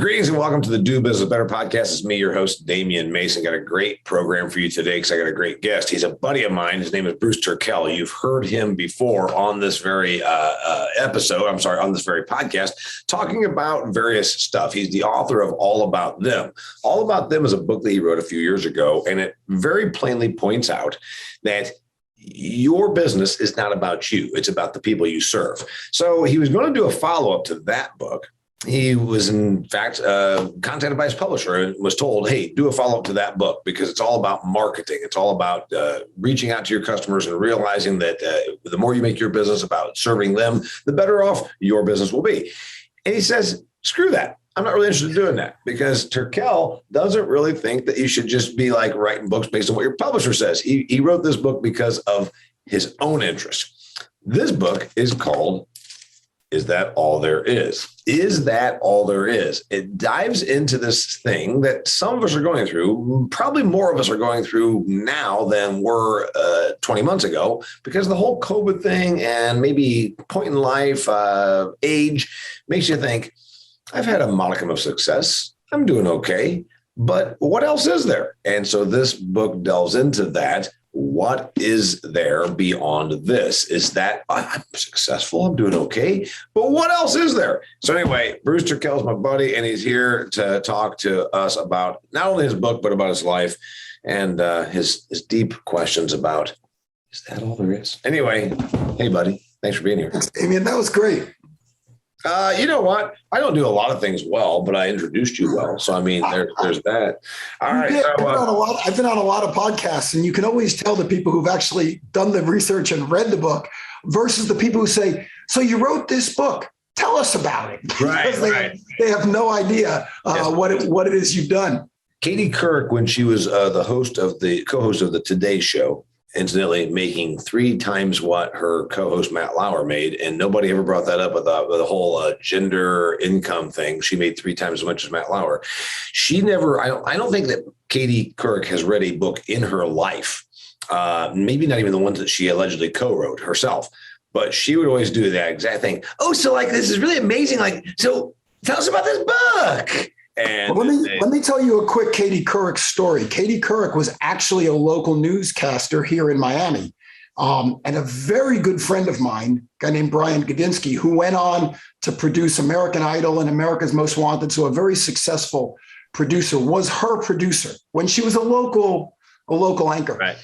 Greetings and welcome to the Do Business Better podcast. It's me, your host, Damian Mason. Got a great program for you today because I got a great guest. He's a buddy of mine. His name is Bruce Turkel. You've heard him before on this very on this very podcast, talking about various stuff. He's the author of All About Them. All About Them is a book that he wrote a few years ago, and it very plainly points out that your business is not about you. It's about the people you serve. So he was going to do a follow-up to that book. He was, in fact, contacted by his publisher and was told, hey, do a follow-up to that book because it's all about marketing. It's all about reaching out to your customers and realizing that the more you make your business about serving them, the better off your business will be. And he says, screw that. I'm not really interested in doing that because Turkel doesn't really think that you should just be like writing books based on what your publisher says. He wrote this book because of his own interest. This book is called Is That All There Is? Is that all there is? It dives into this thing that some of us are going through, probably more of us are going through now than were 20 months ago, because the whole COVID thing and maybe point in life, age, makes you think, I've had a modicum of success. I'm doing okay, but what else is there? And so this book delves into that. What is there beyond this? Is that I'm successful, I'm doing okay, but what else is there? So anyway, Bruce Turkel is my buddy, and he's here to talk to us about not only his book, but about his life and his deep questions about, is that all there is? Anyway, hey, buddy, thanks for being here. Thanks, Damian. That was great. You know what? I don't do a lot of things well, but I introduced you well. So, I mean, there's that. All right. I've been on a lot of podcasts, and you can always tell the people who've actually done the research and read the book versus the people who say, so you wrote this book. Tell us about it. Right. They have no idea what it is you've done. Katie Couric, when she was the co-host of the Today Show, incidentally making 3 times what her co-host Matt Lauer made, and nobody ever brought that up with the whole gender income thing. She made 3 times as much as Matt Lauer. She never. I don't think that Katie Couric has read a book in her life. Maybe not even the ones that she allegedly co-wrote herself. But she would always do that exact thing. Oh, so like this is really amazing. Like, so tell us about this book. And let me tell you a quick Katie Couric story. Katie Couric was actually a local newscaster here in Miami, and a very good friend of mine, a guy named Brian Godinsky, who went on to produce American Idol and America's Most Wanted. So a very successful producer, was her producer when she was a local anchor. Right.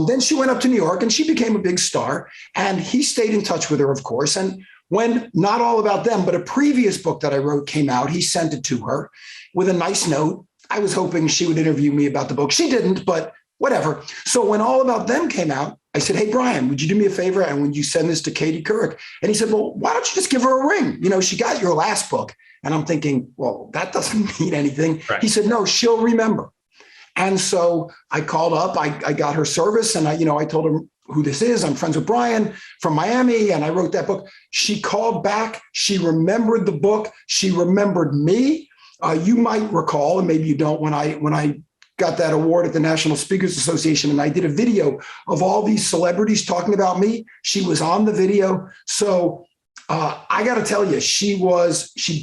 Then she went up to New York and she became a big star, and he stayed in touch with her, of course. And when Not All About Them, but a previous book that I wrote came out, he sent it to her with a nice note. I was hoping she would interview me about the book. She didn't, but whatever. So when All About Them came out, I said, hey, Brian, would you do me a favor? And would you send this to Katie Couric? And he said, well, why don't you just give her a ring? You know, she got your last book. And I'm thinking, well, that doesn't mean anything. Right. He said, no, she'll remember. And so I called up, I got her service, and I told her who this is. I'm friends with Brian from Miami, and I wrote that book. She called back. She remembered the book. She remembered me. You might recall, and maybe you don't, when I got that award at the National Speakers Association, and I did a video of all these celebrities talking about me. She was on the video. So I got to tell you, she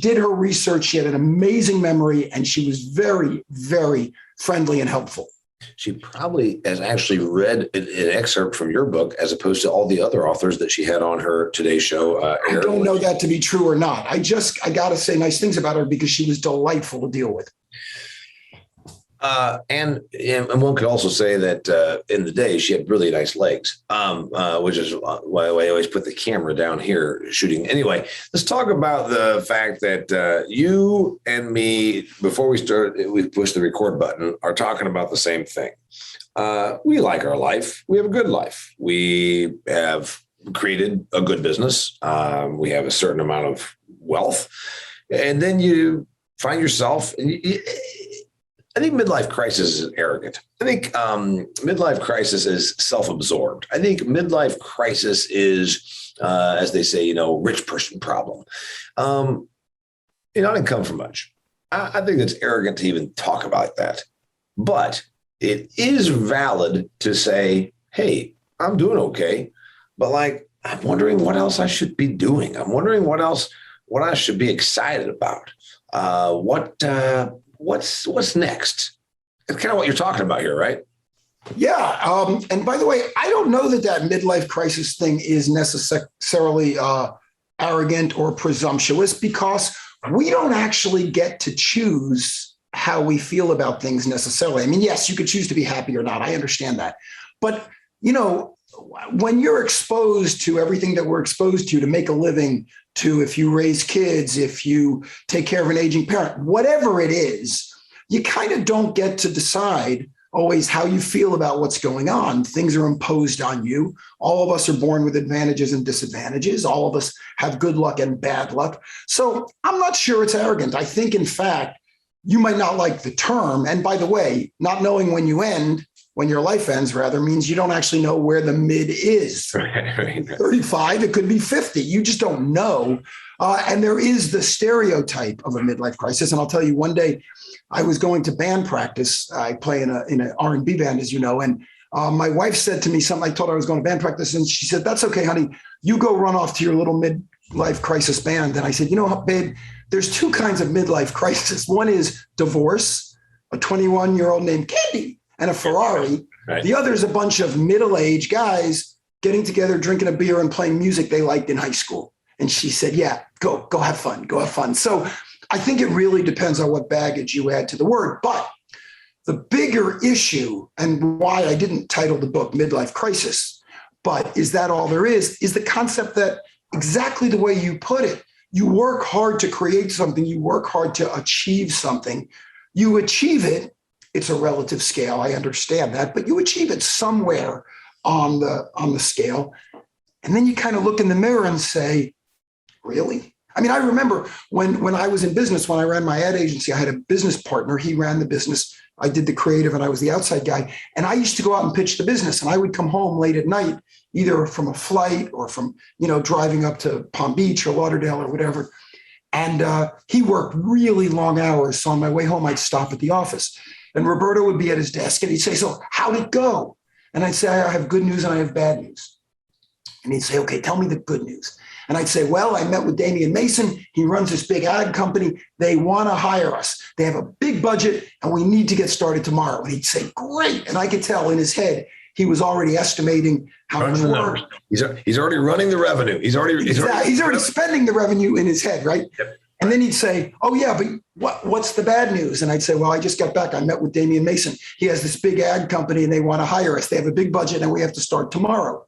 did her research. She had an amazing memory, and she was very, very friendly and helpful. She probably has actually read an excerpt from your book as opposed to all the other authors that she had on her Today Show. I don't know that to be true or not. I got to say nice things about her because she was delightful to deal with. And one could also say that in the day she had really nice legs, which is why I always put the camera down here shooting. Anyway, let's talk about the fact that you and me, before we push the record button, are talking about the same thing. We like our life. We have a good life. We have created a good business. We have a certain amount of wealth. And then you find yourself, I think midlife crisis is arrogant. I think midlife crisis is self-absorbed. I think midlife crisis is, as they say, rich person problem. I didn't come from much. I think it's arrogant to even talk about that. But it is valid to say, hey, I'm doing okay. But I'm wondering what else I should be doing. I'm wondering what I should be excited about. What's next? It's kind of what you're talking about here, right? Yeah. And by the way, I don't know that midlife crisis thing is necessarily arrogant or presumptuous, because we don't actually get to choose how we feel about things necessarily. I mean, yes, you could choose to be happy or not. I understand that. But, when you're exposed to everything that we're exposed to make a living, to if you raise kids, if you take care of an aging parent, whatever it is, you kind of don't get to decide always how you feel about what's going on. Things are imposed on you. All of us are born with advantages and disadvantages. All of us have good luck and bad luck. So I'm not sure it's arrogant. I think, in fact, you might not like the term. And by the way, not knowing when your life ends, rather, means you don't actually know where the mid is. Right. 35, it could be 50. You just don't know. And there is the stereotype of a midlife crisis. And I'll tell you, one day I was going to band practice. I play in an R&B band, as you know. And my wife said to me something. I told her I was going to band practice. And she said, "That's okay, honey. You go run off to your little midlife crisis band." And I said, "Babe, there's two kinds of midlife crisis. One is divorce, a 21-year-old named Candy, and a Ferrari. Right. The other is a bunch of middle-aged guys getting together, drinking a beer, and playing music they liked in high school." And she said, "Yeah, go have fun. Go have fun." So I think it really depends on what baggage you add to the word. But the bigger issue, and why I didn't title the book Midlife Crisis, but is that all there is the concept that, exactly the way you put it, you work hard to create something, you work hard to achieve something, you achieve it. It's a relative scale. I understand that, but you achieve it somewhere on the scale. And then you kind of look in the mirror and say, really? I mean, I remember when I was in business, when I ran my ad agency, I had a business partner. He ran the business. I did the creative and I was the outside guy. And I used to go out and pitch the business. And I would come home late at night, either from a flight or from, driving up to Palm Beach or Lauderdale or whatever. And he worked really long hours. So on my way home, I'd stop at the office. And Roberto would be at his desk and he'd say, "So how'd it go?" And I'd say, "I have good news and I have bad news." And he'd say, "Okay, tell me the good news." And I'd say, "Well, I met with Damian Mason. He runs this big ad company. They want to hire us. They have a big budget and we need to get started tomorrow." And he'd say, "Great." And I could tell in his head, he was already estimating how much work. He's already running the revenue. He's already spending the revenue in his head, right? Yep. And then he'd say, "Oh yeah, but what's the bad news?" And I'd say, "Well, I just got back. I met with Damian Mason. He has this big ad company and they want to hire us. They have a big budget and we have to start tomorrow."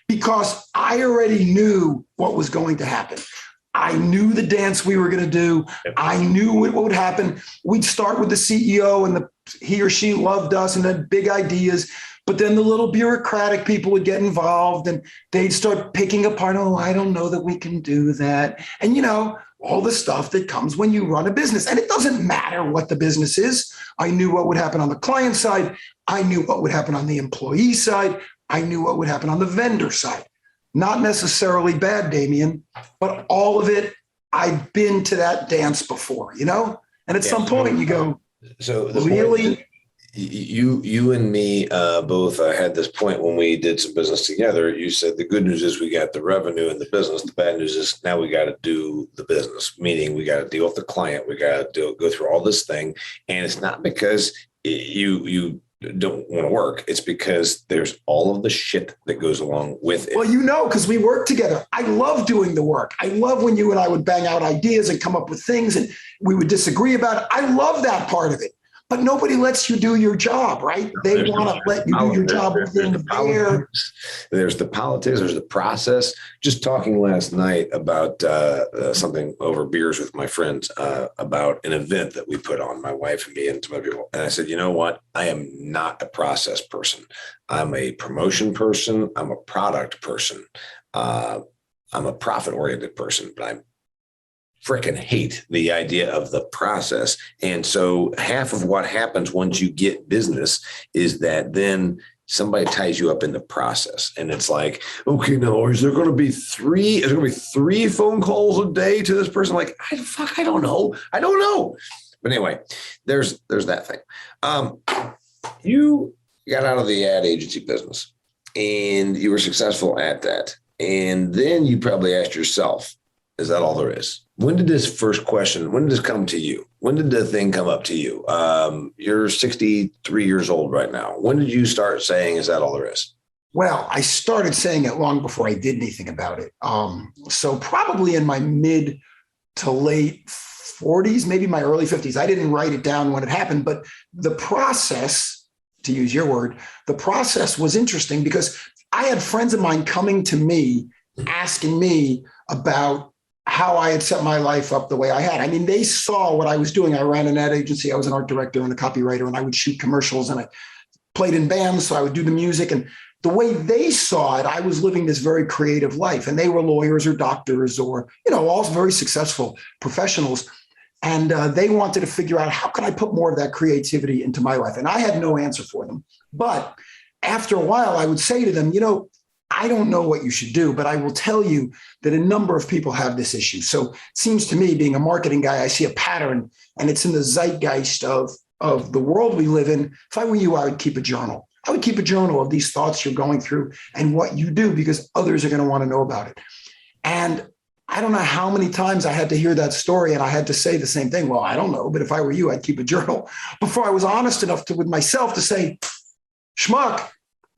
Because I already knew what was going to happen. I knew the dance we were going to do. Yep. I knew what would happen. We'd start with the CEO and he or she loved us and had big ideas. But then the little bureaucratic people would get involved and they'd start picking apart. "Oh, I don't know that we can do that." And, all the stuff that comes when you run a business. And it doesn't matter what the business is. I knew what would happen on the client side. I knew what would happen on the employee side. I knew what would happen on the vendor side. Not necessarily bad, Damian, but all of it, I've been to that dance before, And at some point you go, "So really?" You and me both had this point when we did some business together. You said the good news is we got the revenue and the business. The bad news is now we got to do the business, meaning we got to deal with the client. We got to go through all this thing. And it's not because you don't want to work. It's because there's all of the shit that goes along with it. Well, because we work together. I love doing the work. I love when you and I would bang out ideas and come up with things and we would disagree about it. I love that part of it. But nobody lets you do your job, right? They want to let you do your job within there. There's the politics, there's the process. Just talking last night about something over beers with my friends about an event that we put on, my wife and me and some other people. And I said, "You know what? I am not a process person. I'm a promotion person. I'm a product person. I'm a profit-oriented person, but I'm freaking hate the idea of the process." And so half of what happens once you get business is that then somebody ties you up in the process. And it's like, "Okay, now is there going to be three phone calls a day to this person?" Like, I don't know. But anyway, there's that thing. You got out of the ad agency business and you were successful at that. And then you probably asked yourself, is that all there is? when did this first question, when did this come to you? When did the thing come up to you? You're 63 years old right now. When did you start saying, is that all there is? Well, I started saying it long before I did anything about it. So probably in my mid to late 40s, maybe my early 50s. I didn't write it down when it happened, but the process, to use your word, the process was interesting because I had friends of mine coming to me, asking me about how I had set my life up the way I had. I mean, they saw what I was doing. I ran an ad agency. I was an art director and a copywriter, and I would shoot commercials, and I played in bands. So I would do the music. And the way they saw it, I was living this very creative life, and they were lawyers or doctors or, all very successful professionals. And they wanted to figure out, how can I put more of that creativity into my life? And I had no answer for them. But after a while, I would say to them, I don't know what you should do, but I will tell you that a number of people have this issue. So it seems to me, being a marketing guy, I see a pattern, and it's in the zeitgeist of the world we live in. If I were you, I would keep a journal. I would keep a journal of these thoughts you're going through and what you do, because others are going to want to know about it. And I don't know how many times I had to hear that story, and I had to say the same thing. Well, I don't know, but if I were you, I'd keep a journal, before I was honest enough with myself to say, schmuck,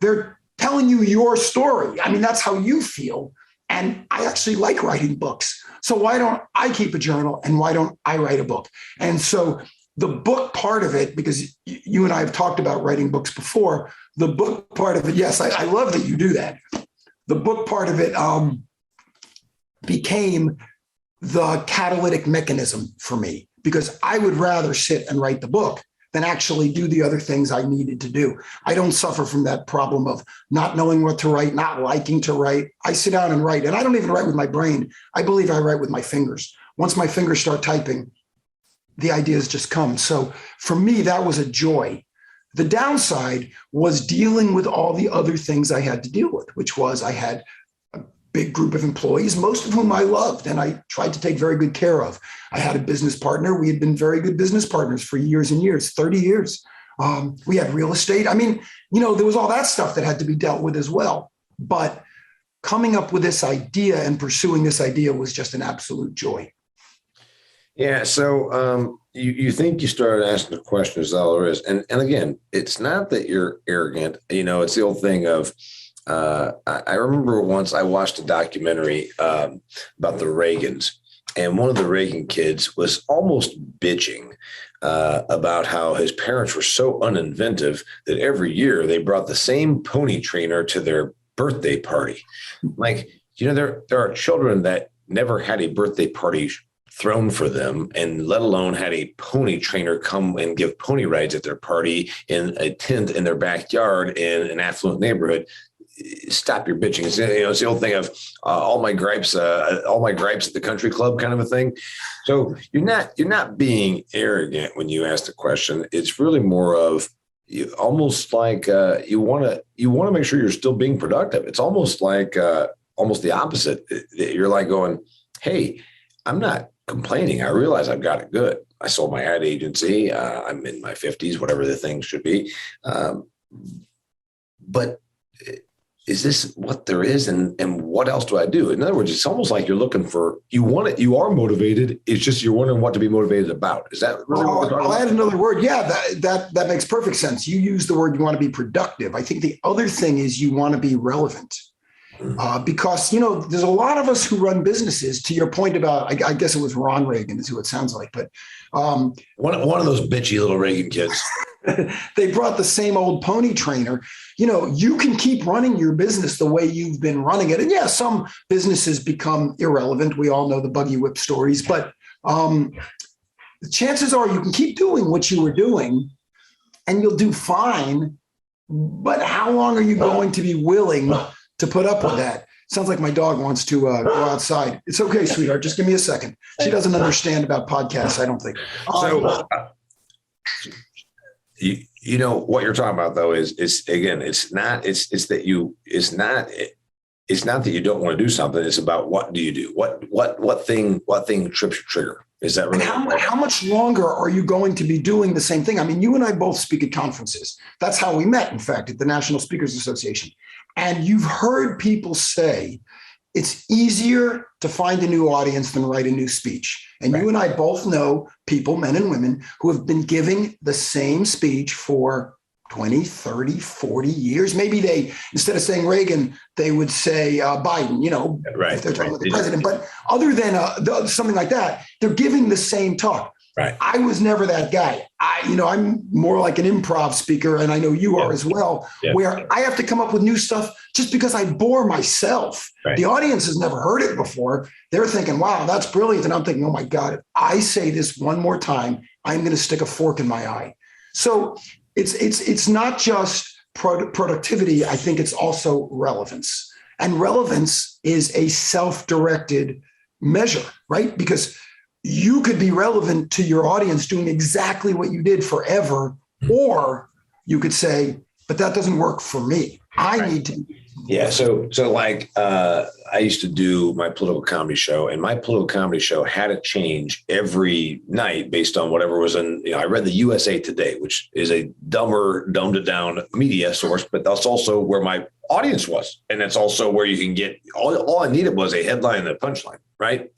they're telling you your story. I mean, that's how you feel. And I actually like writing books. So why don't I keep a journal, and why don't I write a book? And so the book part of it, because you and I have talked about writing books before, the book part of it, yes, I love that you do that. The book part of it became the catalytic mechanism for me, because I would rather sit and write the book than actually do the other things I needed to do. I don't suffer from that problem of not knowing what to write, not liking to write. I sit down and write, and I don't even write with my brain. I believe I write with my fingers. Once my fingers start typing, the ideas just come. So for me, that was a joy. The downside was dealing with all the other things I had to deal with, which was I had a big group of employees, most of whom I loved and I tried to take very good care of. I had a business partner. We had been very good business partners for years and years, 30 years. We had real estate. I mean, there was all that stuff that had to be dealt with as well. But coming up with this idea and pursuing this idea was just an absolute joy. Yeah. So you think you started asking the question, is that all there is? And again, it's not that you're arrogant. It's the old thing of, I remember once I watched a documentary about the Reagans, and one of the Reagan kids was almost bitching about how his parents were so uninventive that every year they brought the same pony trainer to their birthday party. Like, there are children that never had a birthday party thrown for them, and let alone had a pony trainer come and give pony rides at their party in a tent in their backyard in an affluent neighborhood. Stop your bitching. It's the old thing of all my gripes at the country club kind of a thing. So you're not being arrogant when you ask the question. It's really more of almost like you want to make sure you're still being productive. It's almost like almost the opposite. You're like going, hey, I'm not complaining. I realize I've got it good. I sold my ad agency. I'm in my 50s, whatever the thing should be. But is this what there is? And what else do I do? In other words, it's almost like you're looking for, you are motivated. It's just, you're wondering what to be motivated about. Is that really what we're talking about? I'll add another word. Yeah, that makes perfect sense. You use the word, you want to be productive. I think the other thing is you want to be relevant. Because, there's a lot of us who run businesses, to your point about, I guess it was Ron Reagan is who it sounds like, but one of those bitchy little Reagan kids. They brought the same old pony trainer. You can keep running your business the way you've been running it. And yeah, some businesses become irrelevant. We all know the buggy whip stories, but the chances are you can keep doing what you were doing and you'll do fine. But how long are you going to be willing to put up with that? Sounds like my dog wants to go outside. It's okay, sweetheart. Just give me a second. She doesn't understand about podcasts, I don't think. So, what you're talking about though is not that you don't want to do something. It's about what do you do? What thing trips your trigger? Is that really? How much longer are you going to be doing the same thing? I mean, you and I both speak at conferences. That's how we met, in fact, at the National Speakers Association. And you've heard people say, it's easier to find a new audience than write a new speech. And you and I both know people, men and women, who have been giving the same speech for 20, 30, 40 years. Maybe they, instead of saying Reagan, they would say Biden, if they're talking about the president. But other than something like that, they're giving the same talk. Right. I was never that guy. I'm more like an improv speaker, and I know you are as well, where I have to come up with new stuff just because I bore myself. Right. The audience has never heard it before. They're thinking, wow, that's brilliant. And I'm thinking, oh my God, if I say this one more time, I'm going to stick a fork in my eye. So it's not just productivity. I think it's also relevance. And relevance is a self-directed measure, right? Because you could be relevant to your audience doing exactly what you did forever, or you could say, but that doesn't work for me. I need to. Yeah. So like I used to do my political comedy show, and my political comedy show had to change every night based on whatever was in, I read the USA Today, which is a dumbed down media source, but that's also where my audience was. And that's also where you can get all I needed was a headline and a punchline. Right.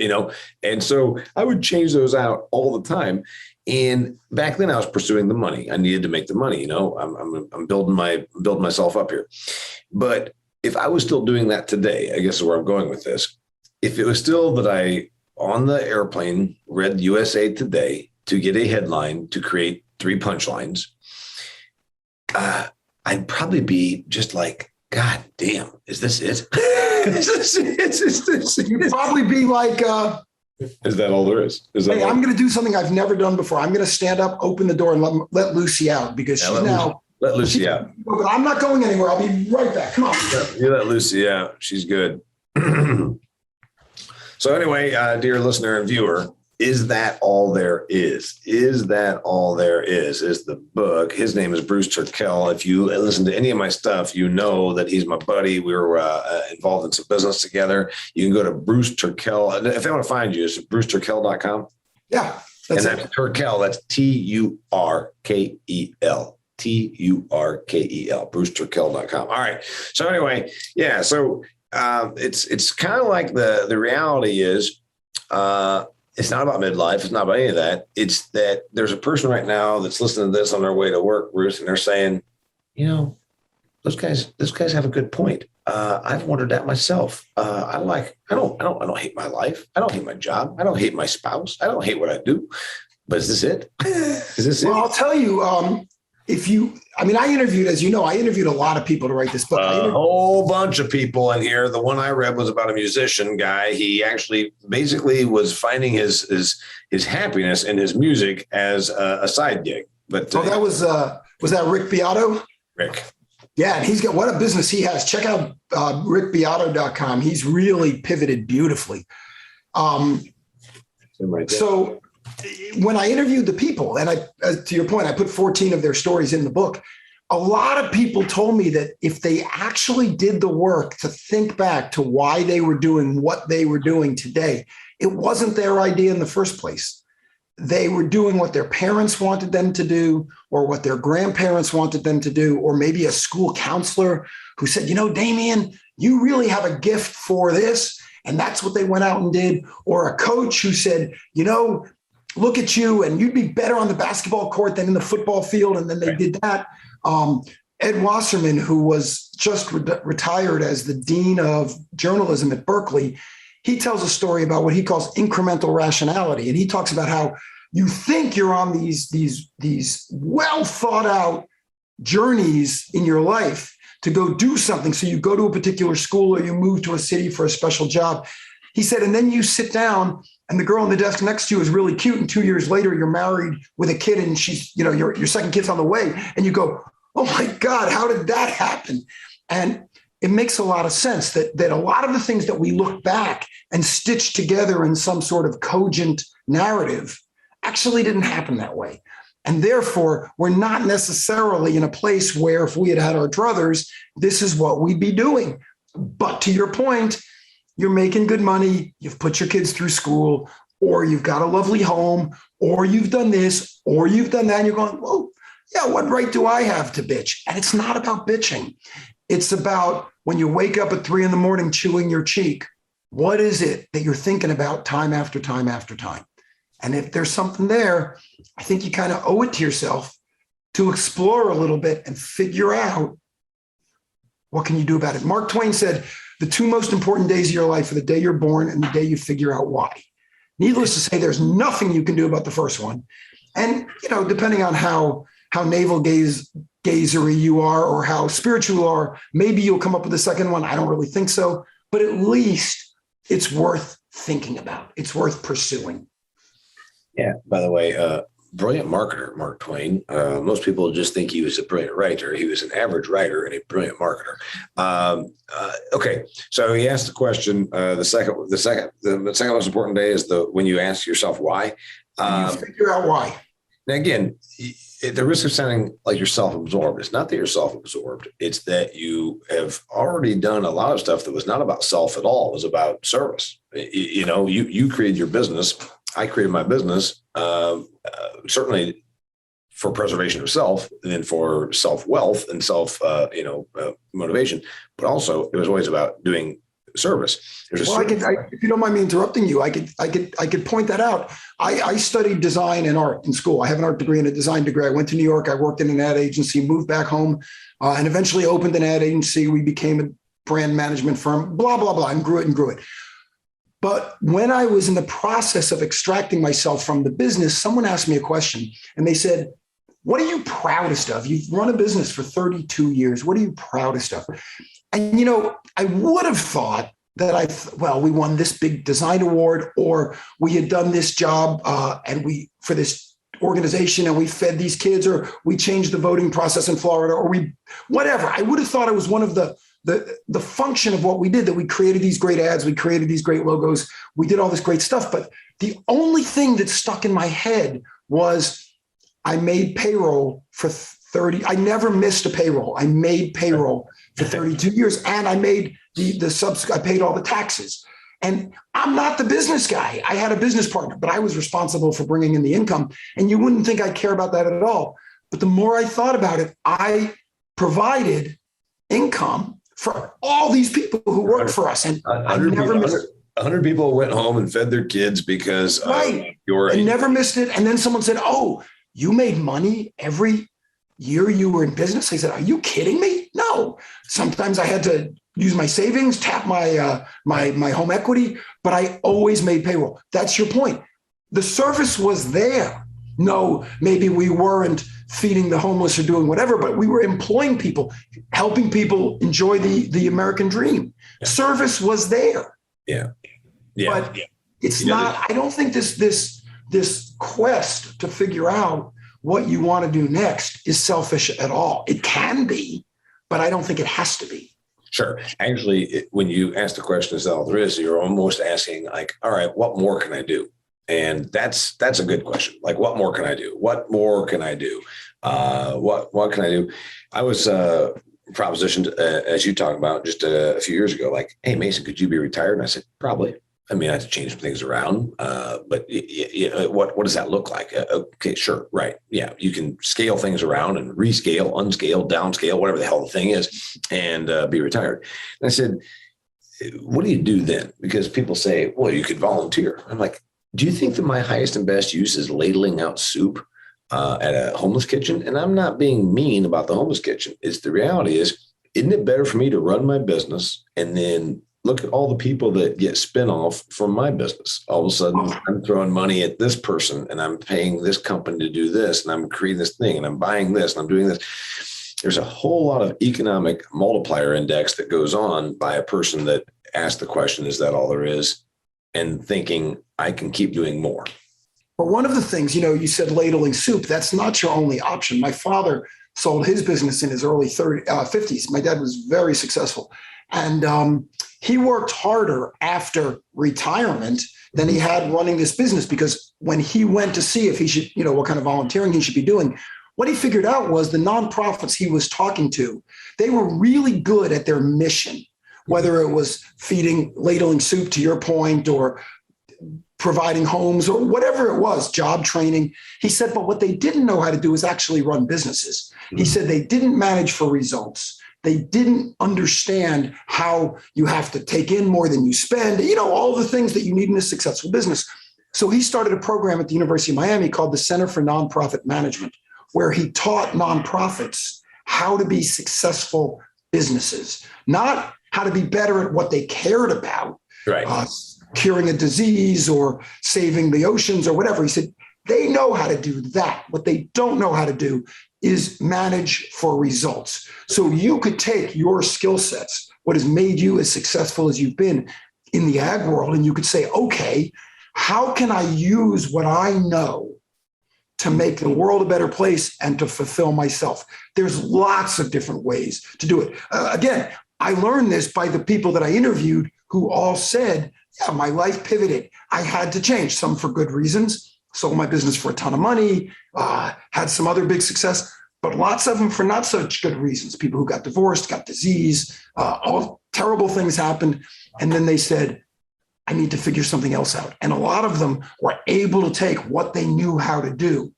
And so I would change those out all the time. And back then I was pursuing the money. I needed to make the money. I'm building myself up here. But if I was still doing that today, I guess is where I'm going with this. If it was still that I on the airplane read USA Today to get a headline to create 3 punchlines, I'd probably be just like, God damn, is this it? You'd probably be like, is that all there is? Hey, I'm going to do something I've never done before. I'm going to stand up, open the door, and let Lucy out because she's now. Let Lucy out. I'm not going anywhere. I'll be right back. Come on. You let Lucy out. She's good. So anyway, dear listener and viewer, is that all there is? Is that all there is the book. His name is Bruce Turkel. If you listen to any of my stuff, you know that he's my buddy. We were involved in some business together. You can go to Bruce Turkel. If they want to find you, it's bruceturkel.com. Yeah. That's Turkel. That's Turkel. Turkel. bruceturkel.com. All right. So anyway, yeah. So it's kind of like the reality is, it's not about midlife. It's not about any of that. It's that there's a person right now that's listening to this on their way to work, Bruce, and they're saying, those guys have a good point. I've wondered that myself. I don't hate my life. I don't hate my job. I don't hate my spouse. I don't hate what I do. But is this it? Well, I'll tell you, I interviewed, as you know, I interviewed a lot of people to write this book. A whole bunch of people in here. The one I read was about a musician guy. He actually basically was finding his happiness in his music as a side gig. But that was that Rick Beato? Rick. Yeah, and he's got what a business he has. Check out rickbeato.com. He's really pivoted beautifully. So when I interviewed the people, and to your point, I put 14 of their stories in the book. A lot of people told me that if they actually did the work to think back to why they were doing what they were doing today, it wasn't their idea in the first place. They were doing what their parents wanted them to do, or what their grandparents wanted them to do, or maybe a school counselor who said, Damian, you really have a gift for this. And that's what they went out and did. Or a coach who said, look at you, and you'd be better on the basketball court than in the football field. And then they did that. Ed Wasserman, who was just retired as the dean of journalism at Berkeley, he tells a story about what he calls incremental rationality. And he talks about how you think you're on these well thought out journeys in your life to go do something. So you go to a particular school or you move to a city for a special job. He said, and then you sit down and the girl on the desk next to you is really cute. And 2 years later, you're married with a kid and she's, your second kid's on the way. And you go, oh my God, how did that happen? And it makes a lot of sense that a lot of the things that we look back and stitch together in some sort of cogent narrative actually didn't happen that way. And therefore, we're not necessarily in a place where if we had had our druthers, this is what we'd be doing. But to your point, you're making good money, you've put your kids through school, or you've got a lovely home, or you've done this, or you've done that. And you're going, well, yeah, what right do I have to bitch? And it's not about bitching. It's about when you wake up at 3 a.m. chewing your cheek, What is it that you're thinking about time after time after time? And if there's something there, I think you kind of owe it to yourself to explore a little bit and figure out what can you do about it. Mark Twain said, the two most important days of your life are the day you're born and the day you figure out why. Needless to say, there's nothing you can do about the first one. And, depending on how navel gazery you are or how spiritual you are, maybe you'll come up with a second one. I don't really think so. But at least it's worth thinking about. It's worth pursuing. Yeah. By the way, brilliant marketer, Mark Twain. Most people just think he was a brilliant writer. He was an average writer and a brilliant marketer. Okay. So he asked the question, the second most important day is when you ask yourself why. You figure out why. Now, again, the risk of sounding like you're self-absorbed, it's not that you're self-absorbed. It's that you have already done a lot of stuff that was not about self at all. It was about service. You created your business. I created my business, certainly for preservation of self and then for self-wealth and motivation, but also it was always about doing service. If you don't mind me interrupting you, I could point that out. I studied design and art in school. I have an art degree and a design degree. I went to New York. I worked in an ad agency, moved back home, and eventually opened an ad agency. We became a brand management firm, blah, blah, blah, and grew it. But when I was in the process of extracting myself from the business, someone asked me a question and they said, what are you proudest of? You've run a business for 32 years. What are you proudest of? And, I would have thought that we won this big design award, or we had done this job for this organization and we fed these kids, or we changed the voting process in Florida, or whatever. I would have thought it was one of the function of what we did, that we created these great ads, we created these great logos, we did all this great stuff. But the only thing that stuck in my head was I made payroll for 30. I never missed a payroll. I made payroll for 32 years, and I made I paid all the taxes. And I'm not the business guy. I had a business partner, but I was responsible for bringing in the income. And you wouldn't think I care about that at all. But the more I thought about it, I provided income for all these people who worked for us. And 100 people went home and fed their kids because I never missed it. And then someone said, oh, you made money every year you were in business? I said, are you kidding me? No. Sometimes I had to use my savings, tap my my home equity, but I always made payroll. That's your point. The service was there. No, maybe we weren't feeding the homeless or doing whatever, but we were employing people, helping people enjoy the American dream. Yeah. Service was there. Yeah. But it's not, I don't think this quest to figure out what you want to do next is selfish at all. It can be, but I don't think it has to be. Sure. Actually, when you ask the question, is that all there is, you're almost asking like, all right, what more can I do? And that's a good question. Like, what more can I do? What more can I do? What can I do? I was propositioned, as you talked about just a few years ago, like, hey, Mason, could you be retired? And I said, probably. I mean, I have to change some things around, but what does that look like? Okay, sure, right. Yeah, you can scale things around and rescale, unscale, downscale, whatever the hell the thing is, and be retired. And I said, what do you do then? Because people say, well, you could volunteer. I'm like, do you think that my highest and best use is ladling out soup at a homeless kitchen? And I'm not being mean about the homeless kitchen. It's the reality is, isn't it better for me to run my business and then look at all the people that get spin-off from my business? All of a sudden, I'm throwing money at this person and I'm paying this company to do this and I'm creating this thing and I'm buying this and I'm doing this. There's a whole lot of economic multiplier index that goes on by a person that asks the question, is that all there is? And thinking I can keep doing more. But one of the things, you said ladling soup, that's not your only option. My father sold his business in his early 50s. My dad was very successful. And he worked harder after retirement than he had running this business, because when he went to see if he should, what kind of volunteering he should be doing, what he figured out was the nonprofits he was talking to, they were really good at their mission, whether it was ladling soup, to your point, or providing homes or whatever it was, job training. He said, but what they didn't know how to do is actually run businesses. He said they didn't manage for results. They didn't understand how you have to take in more than you spend, all the things that you need in a successful business. So he started a program at the University of Miami called the Center for Nonprofit Management, where he taught nonprofits how to be successful businesses, not how to be better at what they cared about, right? Curing a disease or saving the oceans or whatever. He said, they know how to do that. What they don't know how to do is manage for results. So you could take your skill sets, what has made you as successful as you've been in the ag world, and you could say, okay, how can I use what I know to make the world a better place and to fulfill myself? There's lots of different ways to do it. Again, I learned this by the people that I interviewed who all said, yeah, my life pivoted. I had to change, some for good reasons. Sold my business for a ton of money, had some other big success, but lots of them for not such good reasons. People who got divorced, got disease, all terrible things happened. And then they said, I need to figure something else out. And a lot of them were able to take what they knew how to do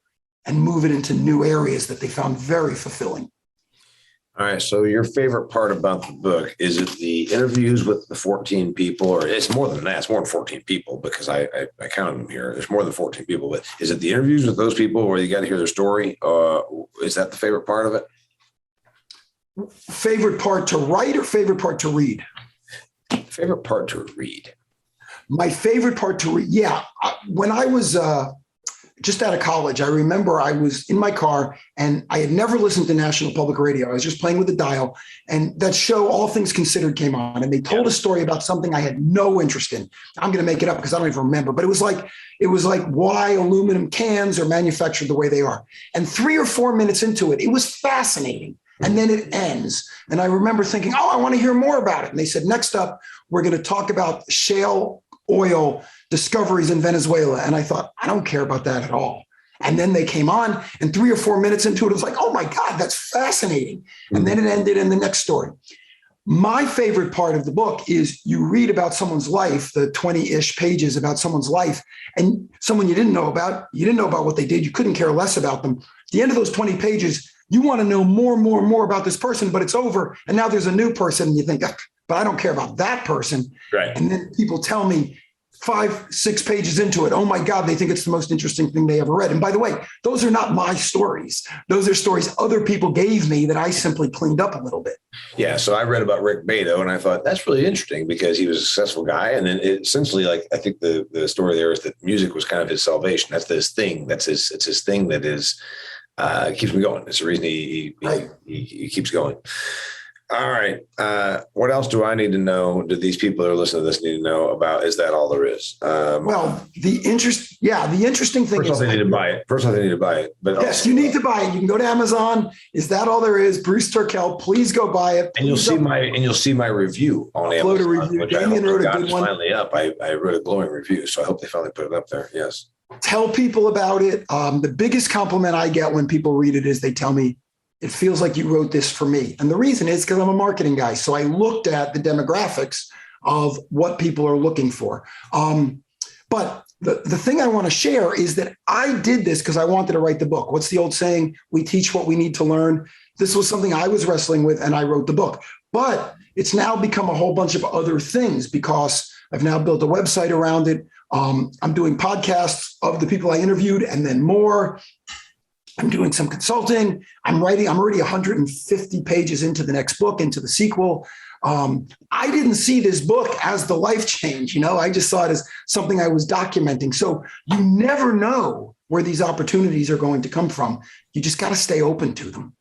and move it into new areas that they found very fulfilling. All right. So your favorite part about the book, is it the interviews with the 14 people, or it's more than that? It's more than 14 people because I counted them here. There's more than 14 people, but is it the interviews with those people where you got to hear their story? Is that the favorite part of it? Favorite part to write or favorite part to read? Favorite part to read. My favorite part to read. Yeah. When I was just out of college, I remember I was in my car and I had never listened to National Public Radio. I was just playing with the dial, and that show, All Things Considered, came on, and they told a story about something I had no interest in. I'm going to make it up because I don't even remember, but it was like why aluminum cans are manufactured the way they are. And 3 or 4 minutes into it, it was fascinating. And then it ends. And I remember thinking, I want to hear more about it. And they said, next up, we're going to talk about shale oil discoveries in Venezuela. And I thought, I don't care about that at all. And then they came on, and 3 or 4 minutes into it, it was like, oh my God, that's fascinating. And then it ended in the next story. My favorite part of the book is you read about someone's life, the 20-ish pages about someone's life, and someone you didn't know about what they did. You couldn't care less about them. At the end of those 20 pages, you want to know more about this person, but it's over. And now there's a new person, and you think, but I don't care about that person. Right. And then people tell me 5-6 pages into it, oh my God, they think it's the most interesting thing they ever read. And by the way, those are not my stories. Those are stories other people gave me that I simply cleaned up a little bit. Yeah. So I read about Rick Beto, and I thought that's really interesting because he was a successful guy. And then it essentially, I think the story there is that music was kind of his salvation. That's his thing. It's his thing that is, keeps me going. It's the reason he keeps going. All right. What else do I need to know? Do these people that are listening to this need to know about? Is that all there is? The interesting thing is they need to buy it. First off, they need to buy it. But yes, you need to buy it. You can go to Amazon. Is that all there is? Bruce Turkel, please go buy it. And you'll see my review on Amazon. A review. Damian wrote a good one. Finally up. I wrote a glowing review, so I hope they finally put it up there. Yes. Tell people about it. The biggest compliment I get when people read it is they tell me, it feels like you wrote this for me. And the reason is because I'm a marketing guy. So I looked at the demographics of what people are looking for. But the thing I want to share is that I did this because I wanted to write the book. What's the old saying? We teach what we need to learn. This was something I was wrestling with, and I wrote the book. But it's now become a whole bunch of other things because I've now built a website around it. I'm doing podcasts of the people I interviewed and then more. I'm doing some consulting. I'm already 150 pages into the next book, into the sequel. I didn't see this book as the life change. I just saw it as something I was documenting. So you never know where these opportunities are going to come from. You just got to stay open to them.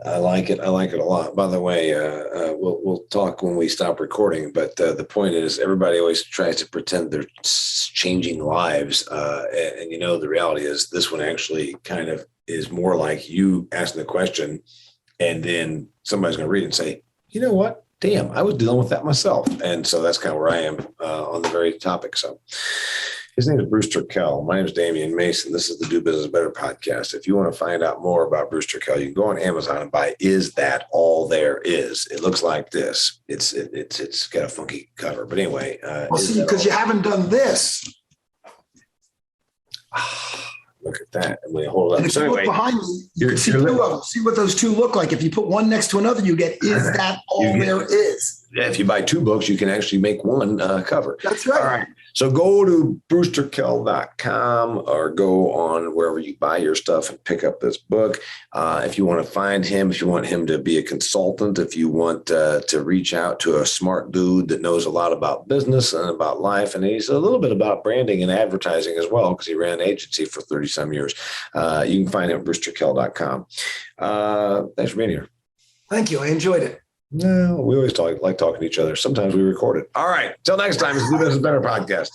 I like it. I like it a lot. By the way, we'll talk when we stop recording. But the point is, everybody always tries to pretend they're changing lives. And the reality is this one actually kind of is more like you asking the question, and then somebody's going to read it and say, you know what? Damn, I was dealing with that myself. And so that's kind of where I am on the very topic. So his name is Bruce Turkel. My name is Damian Mason. This is the Do Business Better podcast. If you want to find out more about Bruce Turkel, you can go on Amazon and buy Is That All There Is? It looks like this. It's got a funky cover. But anyway. Well, see, because you haven't done this. Look at that. I'm going to hold it up. And if So you anyway, look behind me, you can see two of them. See what those two look like. If you put one next to another, you get, is that all there is? if you buy 2 books, you can actually make one cover. That's right. All right. So go to bruceturkel.com or go on wherever you buy your stuff and pick up this book. If you want to find him, if you want him to be a consultant, if you want to reach out to a smart dude that knows a lot about business and about life, and he's a little bit about branding and advertising as well, because he ran an agency for 30 some years. You can find him at bruceturkel.com. Thanks for being here. Thank you. I enjoyed it. No, we always like talking to each other. Sometimes we record it. All right. Till next time, it's the Business Better podcast.